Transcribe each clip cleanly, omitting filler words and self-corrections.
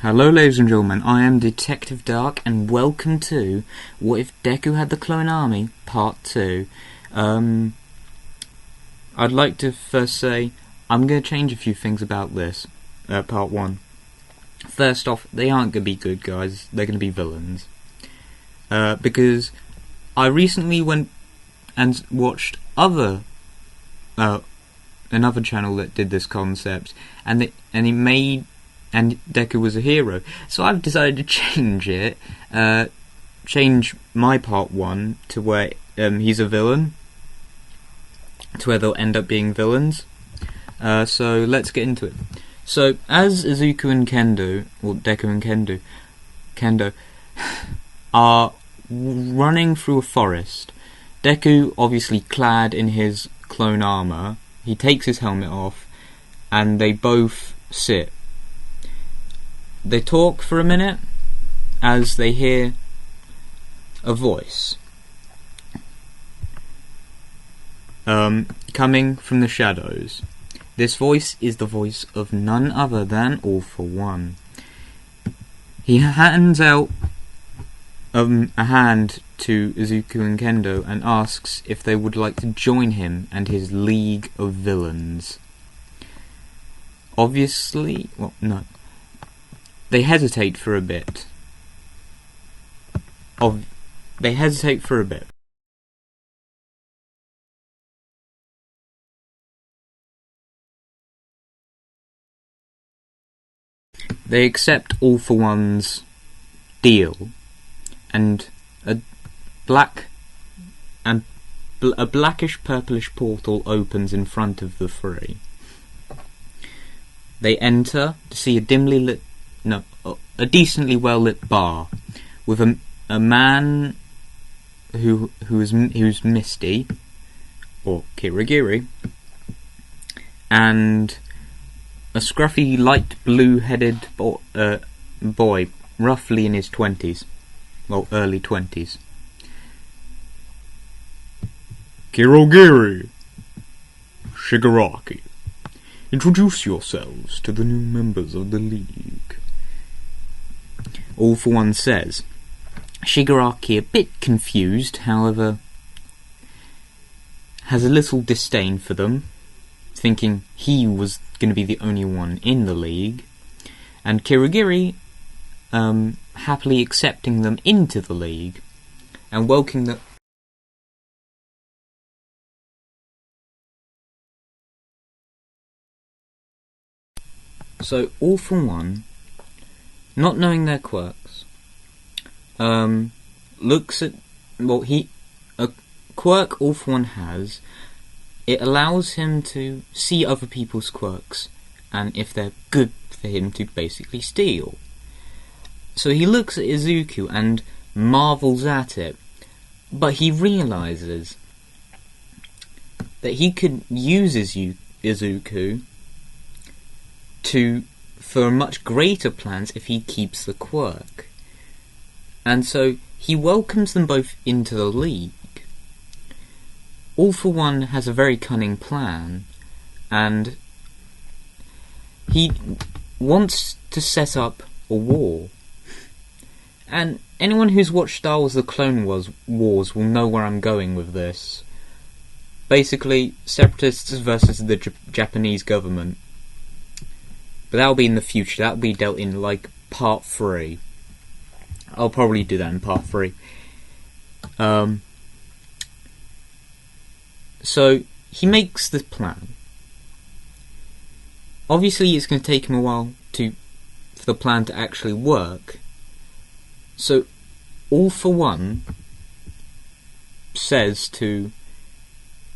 Hello ladies and gentlemen, I am Detective Dark and welcome to What If Deku Had the Clone Army, Part 2. I'd like to first say, I'm going to change a few things about this, Part 1. First off, they aren't going to be good guys, they're going to be villains. Because I recently went and watched another channel that did this concept, and Deku was a hero. So I've decided to change it, change my part 1 to where he's a villain, to where they'll end up being villains. So let's get into it. So as Izuku and Kendo, or Deku and Kendo are running through a forest, Deku obviously clad in his clone armor, he takes his helmet off, and they both sit. They talk for a minute as they hear a voice coming from the shadows. This voice is the voice of none other than All For One. He hands out a hand to Izuku and Kendo and asks if they would like to join him and his League of Villains. Obviously, well, no. They hesitate for a bit. They accept All For One's deal, and a blackish purplish portal opens in front of the three. They enter to see a decently well lit bar with a man who's Misty, or Kirigiri, and a scruffy light blue headed boy, roughly in his 20s, well, early 20s. Kirigiri, Shigaraki, introduce yourselves to the new members of the League. All For One says. Shigaraki, a bit confused, however, has a little disdain for them, thinking he was going to be the only one in the League, and Kirigiri happily accepting them into the League and welcoming them. So All For One, not knowing their quirks, looks at a quirk All For One has. It allows him to see other people's quirks, and if they're good for him to basically steal. So he looks at Izuku and marvels at it, but he realizes that he could use Izuku for much greater plans if he keeps the quirk. And so he welcomes them both into the League. All For One has a very cunning plan, and he wants to set up a war. And anyone who's watched Star Wars The Clone Wars will know where I'm going with this. Basically, separatists versus the Japanese government. But that'll be in the future. That'll be dealt in, like, Part 3. I'll probably do that in Part 3. So, he makes this plan. Obviously, it's going to take him a while for the plan to actually work. So, All For One says to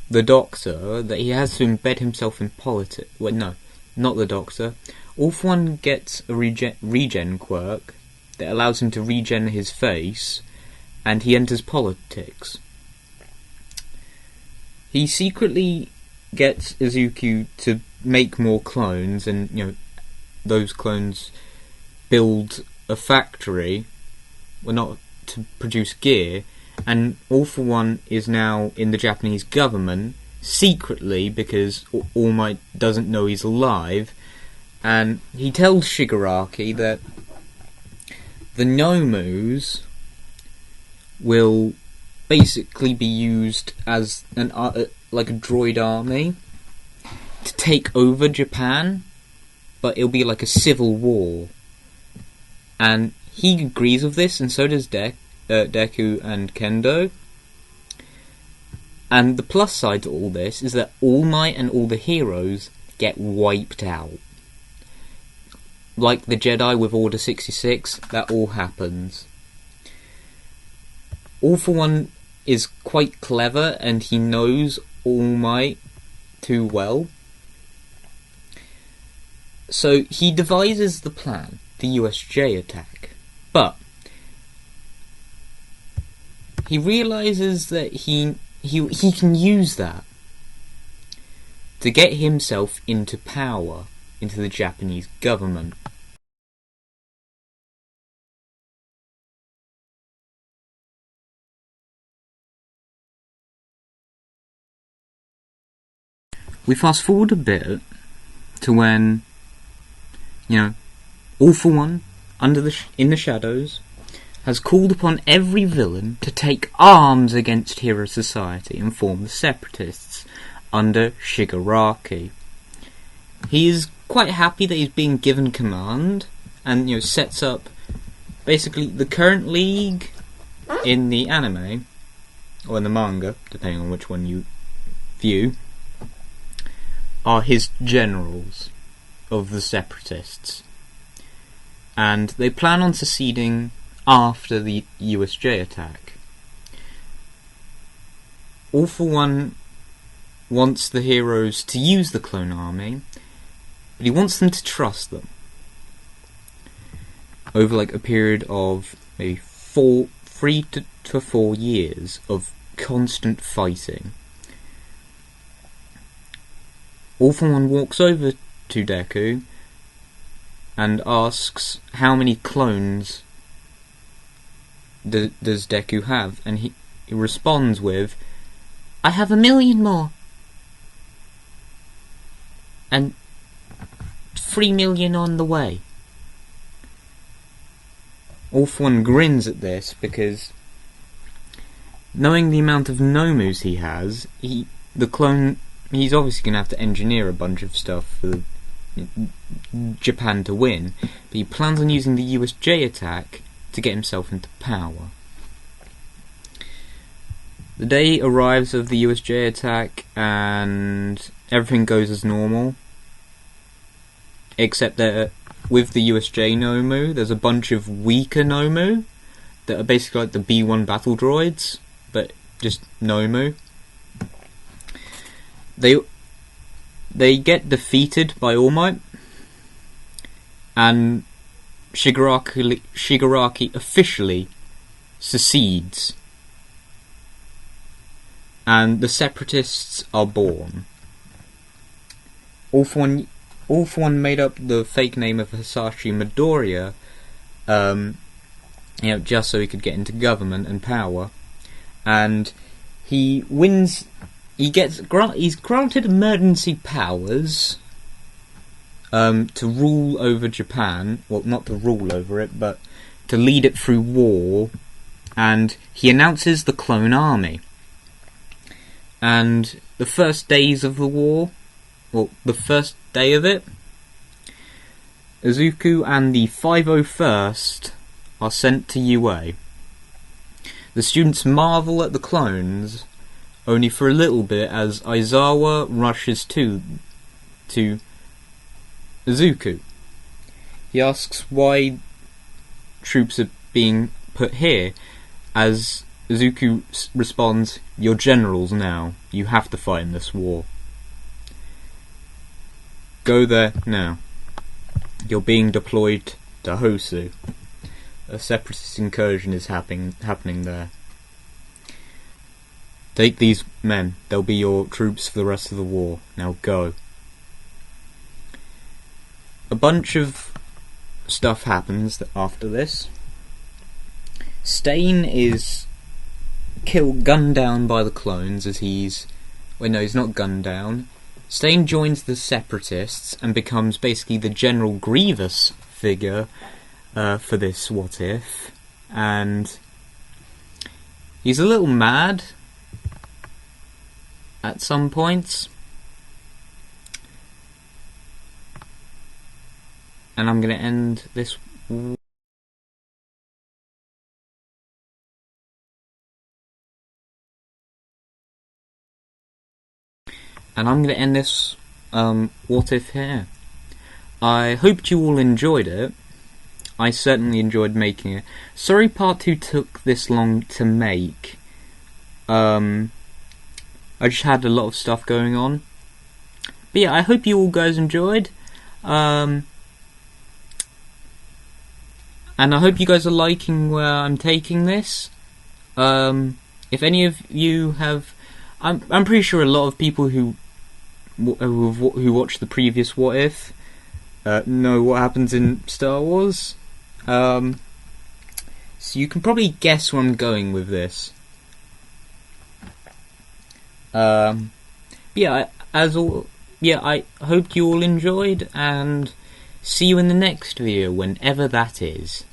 the Doctor that he has to embed himself in politics. Well, no, not the Doctor. All For One gets a regen quirk that allows him to regen his face, and he enters politics. He secretly gets Izuku to make more clones, and those clones build a factory, well, not to produce gear, and All For One is now in the Japanese government secretly because All Might doesn't know he's alive. And he tells Shigaraki that the Nomus will basically be used as like a droid army to take over Japan, but it'll be like a civil war. And he agrees with this, and so does Deku and Kendo. And the plus side to all this is that All Might and all the heroes get wiped out. Like the Jedi with Order 66, that all happens. All For One is quite clever, and he knows All Might too well. So he devises the plan, the USJ attack. But he realizes that he can use that to get himself into power, into the Japanese government. We fast forward a bit to when, All For One, in the shadows, has called upon every villain to take arms against Hero Society and form the Separatists under Shigaraki. He is quite happy that he's being given command, and sets up basically the current league in the anime, or in the manga, depending on which one you view, are his generals of the Separatists. And they plan on seceding after the USJ attack. All For One wants the heroes to use the clone army, but he wants them to trust them over like a period of maybe 3 to 4 years of constant fighting. All For One walks over to Deku and asks how many clones does Deku have, and he responds with, "I have 1,000,000 more, and 3,000,000 on the way." All For One grins at this because, knowing the amount of Nomus he has, he's obviously going to have to engineer a bunch of stuff for Japan to win, but he plans on using the USJ attack to get himself into power. The day arrives of the USJ attack and everything goes as normal, except that with the USJ Nomu there's a bunch of weaker Nomu that are basically like the B1 battle droids, but just Nomu. They get defeated by All Might, and Shigaraki officially secedes, and the Separatists are born. All For One made up the fake name of Hisashi Midoriya, just so he could get into government and power, and he wins. He's granted emergency powers to rule over Japan. Well, not to rule over it, but to lead it through war. And he announces the clone army. And the first days of the war, the first day of it, Izuku and the 501st are sent to UA. The students marvel at the clones, only for a little bit, as Aizawa rushes to Izuku. He asks why troops are being put here, as Izuku responds, "You're generals now. You have to fight in this war. Go there now. You're being deployed to Hosu. A separatist incursion is happening there. Take these men. They'll be your troops for the rest of the war. Now go." A bunch of stuff happens after this. Stain is gunned down by the clones as he's not gunned down. Stain joins the Separatists and becomes basically the General Grievous figure for this what if, and he's a little mad at some points, and I'm going to end this. And I'm going to end this what if here. I hoped you all enjoyed it. I certainly enjoyed making it. Sorry part 2 took this long to make. I just had a lot of stuff going on. But yeah, I hope you all guys enjoyed. And I hope you guys are liking where I'm taking this. If any of you have... I'm pretty sure a lot of people who watched the previous What If know what happens in Star Wars. So you can probably guess where I'm going with this. Yeah, I hope you all enjoyed, and see you in the next video, whenever that is.